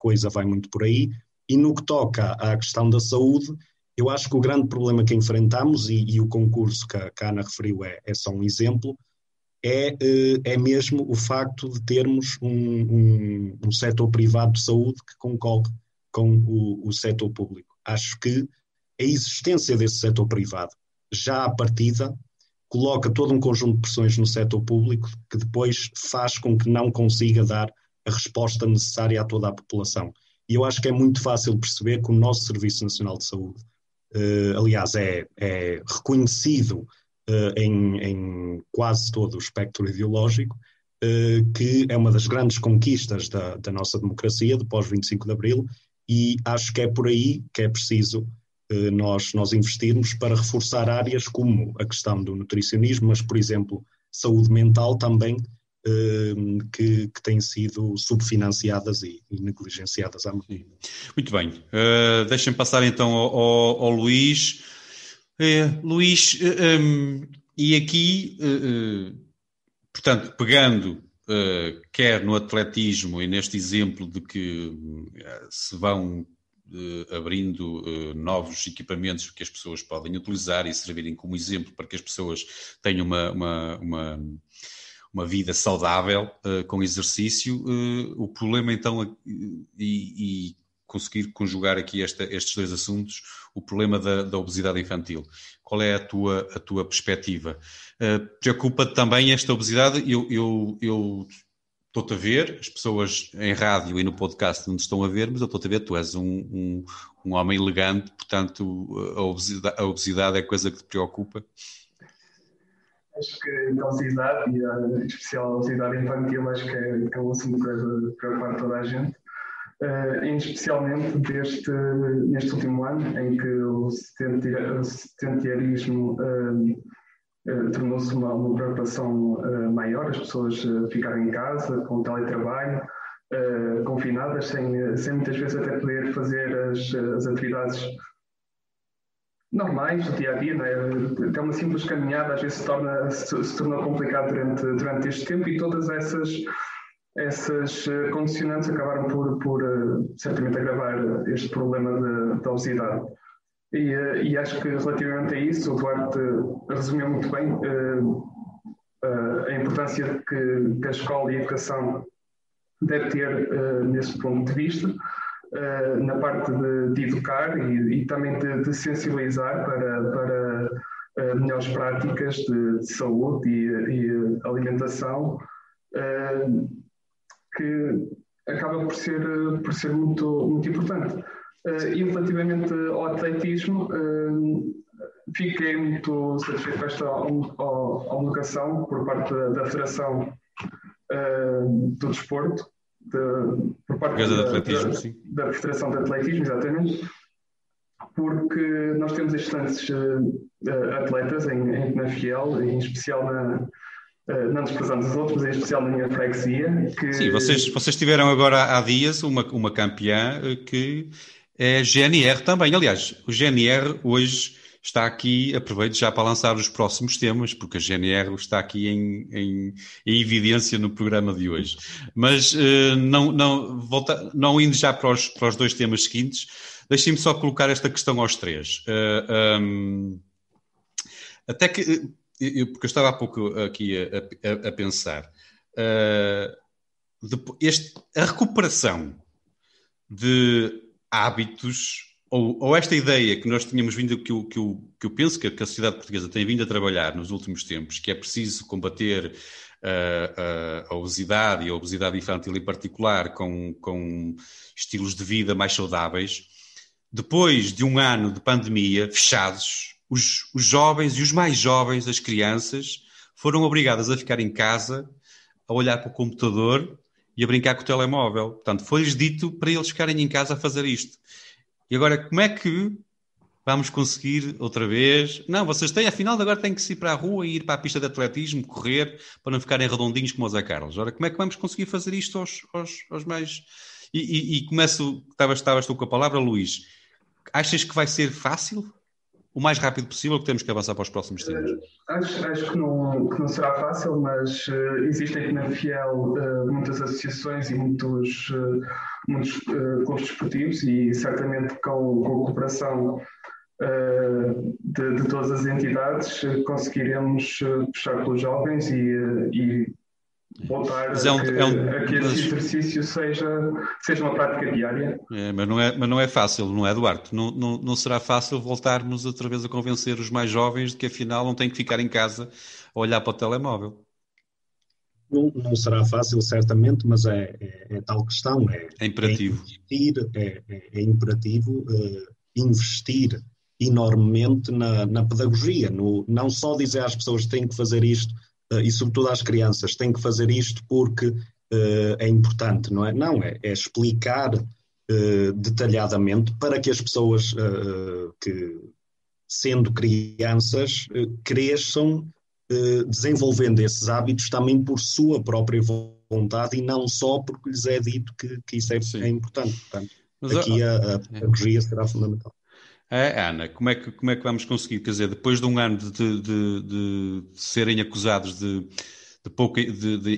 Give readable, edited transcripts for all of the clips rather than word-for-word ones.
coisa vai muito por aí. E no que toca à questão da saúde, eu acho que o grande problema que enfrentamos, e o concurso que a Ana referiu é só um exemplo, é mesmo o facto de termos um setor privado de saúde que concorre com o setor público. Acho que a existência desse setor privado, já à partida, coloca todo um conjunto de pressões no setor público que depois faz com que não consiga dar a resposta necessária a toda a população. E eu acho que é muito fácil perceber que o nosso Serviço Nacional de Saúde, aliás, é reconhecido em quase todo o espectro ideológico, que é uma das grandes conquistas da nossa democracia, do pós-25 de Abril, e acho que é por aí que é preciso nós investirmos para reforçar áreas como a questão do nutricionismo, mas, por exemplo, saúde mental também, que têm sido subfinanciadas e negligenciadas à medida. Muito bem. Deixem-me passar então ao Luís. Luís, e aqui, portanto, pegando quer no atletismo e neste exemplo de que se vão abrindo novos equipamentos que as pessoas podem utilizar e servirem como exemplo para que as pessoas tenham uma vida saudável com exercício, o problema então, e conseguir conjugar aqui estes dois assuntos, o problema da obesidade infantil. Qual é a tua perspectiva? Preocupa-te também esta obesidade? Eu estou-te a ver, as pessoas em rádio e no podcast não te estão a ver, mas eu estou-te a ver, tu és um homem elegante, portanto a obesidade é coisa que te preocupa? Acho que a obesidade, e em especial a obesidade infantil, acho que é um assunto que deve preocupar toda a gente. Especialmente neste último ano, em que o sedentarismo tornou-se uma preocupação maior, as pessoas ficaram em casa, com teletrabalho, confinadas, sem muitas vezes até poder fazer as atividades normais do dia-a-dia, não é? Até uma simples caminhada às vezes se tornou complicado durante este tempo, e todas essas condicionantes acabaram por certamente agravar este problema da obesidade. E acho que relativamente a isso, o Duarte resumiu muito bem a importância que a escola e a educação deve ter nesse ponto de vista, na parte de educar e também de sensibilizar para melhores práticas de saúde e alimentação, que acaba por ser muito, muito importante. E relativamente ao atletismo, fiquei muito satisfeito com esta homologação por parte da Federação do Desporto, por parte da Federação de Atletismo, exatamente, porque nós temos excelentes atletas em Penafiel, em especial não desprezando os outros, mas em especial na minha freguesia. Sim, vocês tiveram agora há dias uma campeã que é GNR também. Aliás, o GNR hoje está aqui, aproveito já para lançar os próximos temas, porque a GNR está aqui em evidência no programa de hoje. Mas não indo já para os dois temas seguintes, deixem-me só colocar esta questão aos três. Até que, porque eu estava há pouco aqui a pensar, a recuperação de hábitos, ou esta ideia que nós tínhamos vindo, que eu penso que a sociedade portuguesa tem vindo a trabalhar nos últimos tempos, que é preciso combater a obesidade e a obesidade infantil em particular com estilos de vida mais saudáveis. Depois de um ano de pandemia, fechados, os jovens e os mais jovens, as crianças, foram obrigadas a ficar em casa, a olhar para o computador e a brincar com o telemóvel. Portanto, foi-lhes dito para eles ficarem em casa a fazer isto. E agora, como é que vamos conseguir outra vez? Não, vocês afinal, agora têm que ir para a rua e ir para a pista de atletismo, correr, para não ficarem redondinhos como o Zé Carlos. Ora, como é que vamos conseguir fazer isto aos mais... E começo... Estavas tu com a palavra, Luís. Achas que vai ser fácil? o mais rápido possível, que temos que avançar para os próximos temas. Acho que não será fácil, mas existem aqui na Fiel muitas associações e muitos clubes desportivos e certamente com a cooperação de todas as entidades conseguiremos puxar pelos jovens e voltar a que esse exercício seja uma prática diária. Mas não é fácil, não é, Duarte? Não será fácil voltarmos outra vez a convencer os mais jovens de que afinal não têm que ficar em casa a olhar para o telemóvel. Não será fácil, certamente, mas é tal questão. É imperativo. É imperativo investir enormemente na pedagogia, não só dizer às pessoas que têm que fazer isto, e sobretudo às crianças, têm que fazer isto porque é importante, não é? Não, é explicar detalhadamente para que as pessoas que, sendo crianças, cresçam desenvolvendo esses hábitos também por sua própria vontade e não só porque lhes é dito que isso é importante. Portanto, aqui a pedagogia será fundamental. Ana, como é que vamos conseguir? Quer dizer, depois de um ano de serem acusados de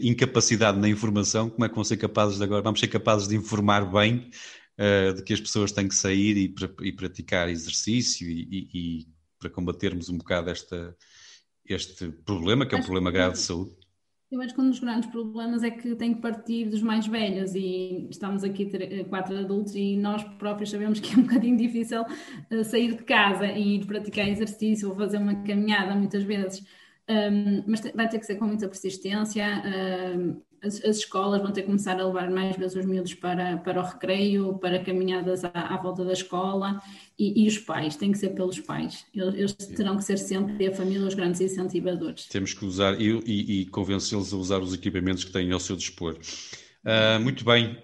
incapacidade na informação, como é que vão ser capazes de agora? Vamos ser capazes de informar bem de que as pessoas têm que sair e praticar exercício e para combatermos um bocado este problema, que é um problema grave de saúde? Eu acho que um dos grandes problemas é que tem que partir dos mais velhos e estamos aqui 4 adultos e nós próprios sabemos que é um bocadinho difícil sair de casa e ir praticar exercício ou fazer uma caminhada muitas vezes, mas vai ter que ser com muita persistência. As escolas vão ter que começar a levar mais vezes os miúdos para o recreio, para caminhadas à volta da escola e os pais, tem que ser pelos pais. Eles terão que ser sempre a família os grandes incentivadores. Temos que usar e convencê-los a usar os equipamentos que têm ao seu dispor. Muito bem.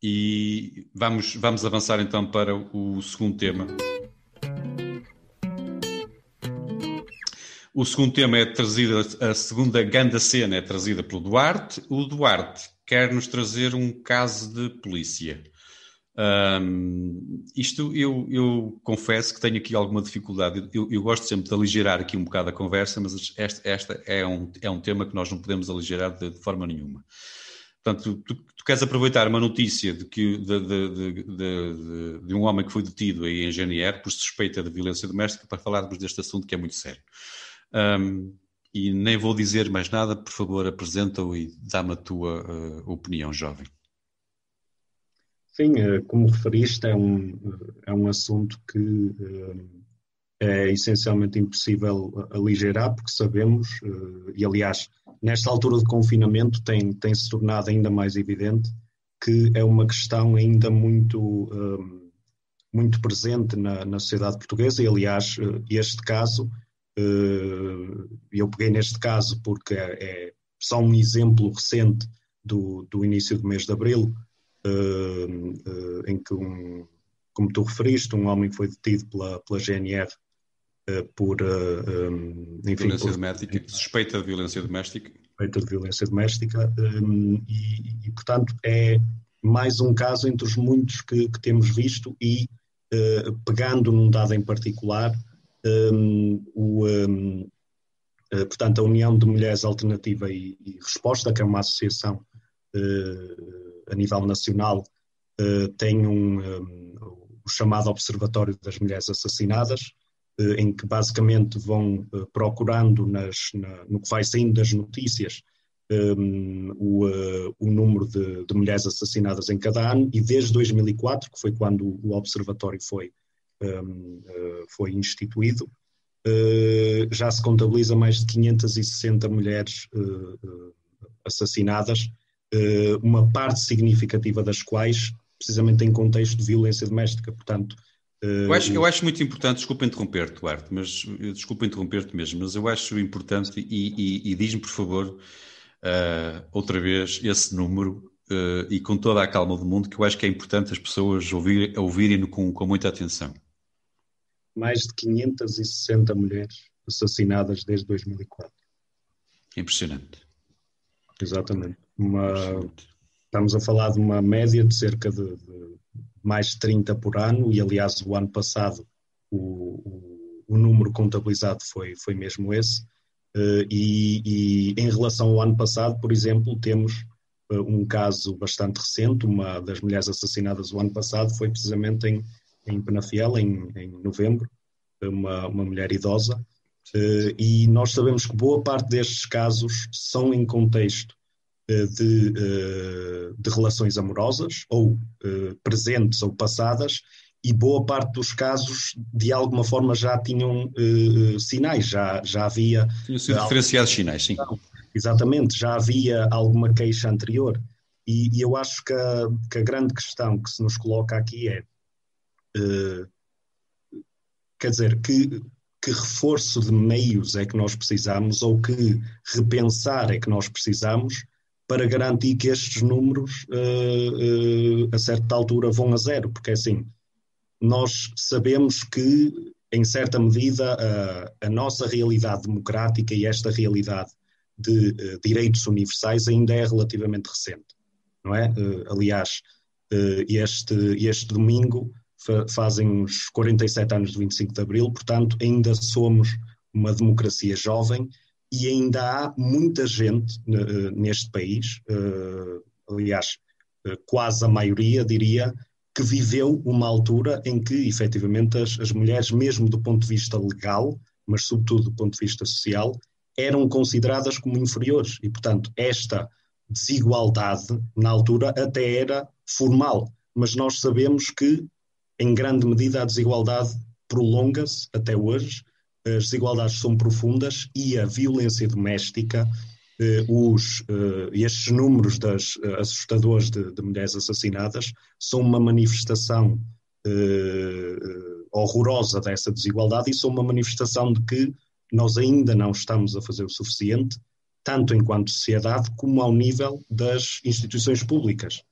E vamos avançar então para o segundo tema. O segundo tema é trazido, a segunda grande cena é trazida pelo Duarte. O Duarte quer nos trazer um caso de polícia. Isto eu confesso que tenho aqui alguma dificuldade. Eu gosto sempre de aligerar aqui um bocado a conversa, mas esta é um tema que nós não podemos aligerar de forma nenhuma. Portanto, tu queres aproveitar uma notícia de um homem que foi detido aí em GNR por suspeita de violência doméstica para falarmos deste assunto que é muito sério. E nem vou dizer mais nada, por favor, apresenta-o e dá-me a tua opinião, jovem. Sim, como referiste, é um assunto que é essencialmente impossível aligerar, porque sabemos, e aliás, nesta altura de confinamento tem-se tornado ainda mais evidente que é uma questão ainda muito presente na sociedade portuguesa, e aliás, este caso, eu peguei neste caso porque é só um exemplo recente do início do mês de abril, em que, como tu referiste, um homem foi detido pela GNR por violência doméstica, suspeita de violência doméstica. E, portanto, é mais um caso entre os muitos que temos visto e, pegando num dado em particular, portanto, a União de Mulheres Alternativa e Resposta, que é uma associação a nível nacional, tem o chamado Observatório das Mulheres Assassinadas, em que basicamente vão procurando no que vai saindo das notícias o número de mulheres assassinadas em cada ano, e desde 2004, que foi quando o Observatório foi instituído, já se contabiliza mais de 560 mulheres assassinadas, uma parte significativa das quais precisamente em contexto de violência doméstica. Portanto, eu acho muito importante, desculpa interromper-te, Duarte, mas eu acho importante e diz-me, por favor, outra vez esse número, e com toda a calma do mundo, que eu acho que é importante as pessoas ouvirem-no com muita atenção. Mais de 560 mulheres assassinadas desde 2004. Impressionante. Exatamente. Estamos a falar de uma média de cerca de mais de 30 por ano, e aliás o ano passado o número contabilizado foi mesmo esse. E em relação ao ano passado, por exemplo, temos um caso bastante recente. Uma das mulheres assassinadas o ano passado foi precisamente em Penafiel, em novembro, uma mulher idosa. E nós sabemos que boa parte destes casos são em contexto de relações amorosas, ou presentes ou passadas, e boa parte dos casos, de alguma forma, já tinham sinais, já havia... Tinham sido diferenciados sinais, sim. Exatamente, já havia alguma queixa anterior. E eu acho que a grande questão que se nos coloca aqui é, quer dizer, que reforço de meios é que nós precisamos, ou que repensar é que nós precisamos para garantir que estes números, a certa altura, vão a zero. Porque, assim, nós sabemos que, em certa medida, a nossa realidade democrática e esta realidade de direitos universais ainda é relativamente recente, não é? Aliás, este domingo fazem uns 47 anos de 25 de Abril, portanto, ainda somos uma democracia jovem e ainda há muita gente neste país, aliás, quase a maioria, diria, que viveu uma altura em que, efetivamente, as mulheres, mesmo do ponto de vista legal, mas sobretudo do ponto de vista social, eram consideradas como inferiores. E, portanto, esta desigualdade, na altura, até era formal. Mas nós sabemos que, em grande medida, a desigualdade prolonga-se até hoje. As desigualdades são profundas e a violência doméstica, estes números assustadores de mulheres assassinadas, são uma manifestação horrorosa dessa desigualdade, e são uma manifestação de que nós ainda não estamos a fazer o suficiente, tanto enquanto sociedade como ao nível das instituições públicas.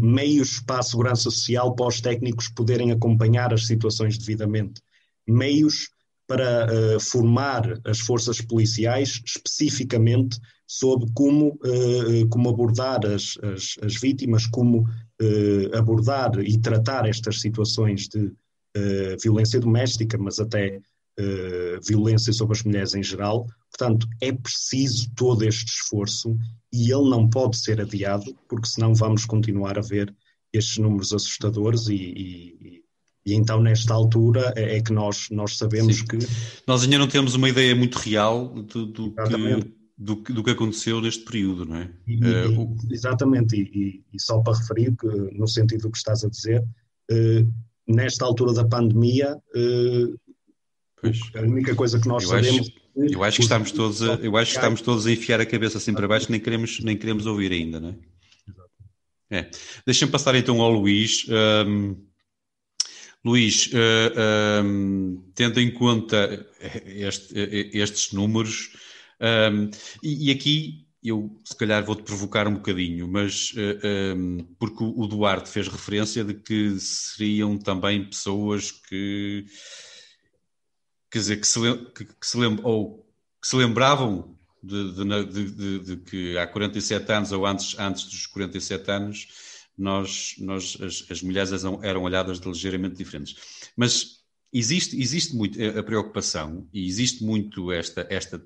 Meios para a segurança social, para os técnicos poderem acompanhar as situações devidamente, meios para formar as forças policiais especificamente sobre como abordar as vítimas, como abordar e tratar estas situações de violência doméstica, mas até violência sobre as mulheres em geral. Portanto, é preciso todo este esforço e ele não pode ser adiado, porque senão vamos continuar a ver estes números assustadores e então, nesta altura, é que nós sabemos Sim. que... Nós ainda não temos uma ideia muito real do que aconteceu neste período, não é? Exatamente, e só para referir, que, no sentido do que estás a dizer, nesta altura da pandemia, a única coisa que nós sabemos... Eu acho que estamos todos a enfiar a cabeça assim para baixo, nem queremos ouvir ainda, não é? Deixa-me passar então ao Luís. Luís, tendo em conta estes números, e aqui eu se calhar vou-te provocar um bocadinho, mas porque o Duarte fez referência de que seriam também pessoas que, quer dizer, que se lembravam de que há 47 anos ou antes dos 47 anos as mulheres eram olhadas de ligeiramente diferentes. Mas existe muito a preocupação e existe muito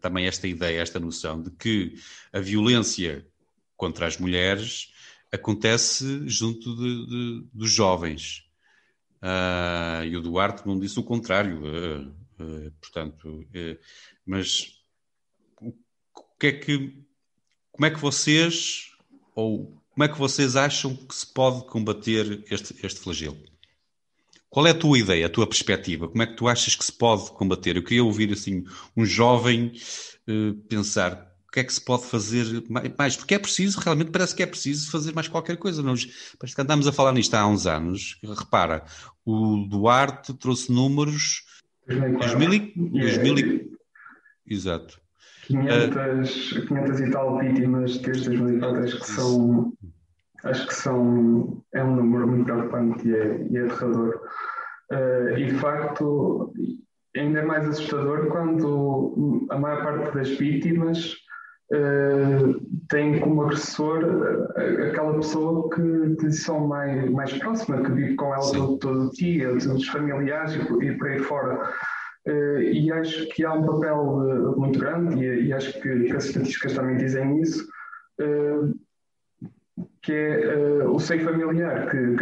também esta ideia, esta noção de que a violência contra as mulheres acontece junto dos jovens. E o Duarte não disse o contrário. Portanto, mas como é que vocês acham que se pode combater este flagelo? Qual é a tua ideia, a tua perspectiva? Como é que tu achas que se pode combater? Eu queria ouvir assim um jovem pensar o que é que se pode fazer mais, porque realmente parece que é preciso fazer mais qualquer coisa. Parece que andamos a falar nisto há uns anos. Repara, o Duarte trouxe números 2000. Exato. 500 e tal vítimas desde 2004, acho que é um número muito preocupante e é aterrador. E de facto, ainda é mais assustador quando a maior parte das vítimas tem como agressor aquela pessoa que lhe são mais próxima, que vive com ela todo o dia, os familiares e por aí fora. E acho que há um papel muito grande, e acho que as estatísticas também dizem isso, que é o seio familiar, que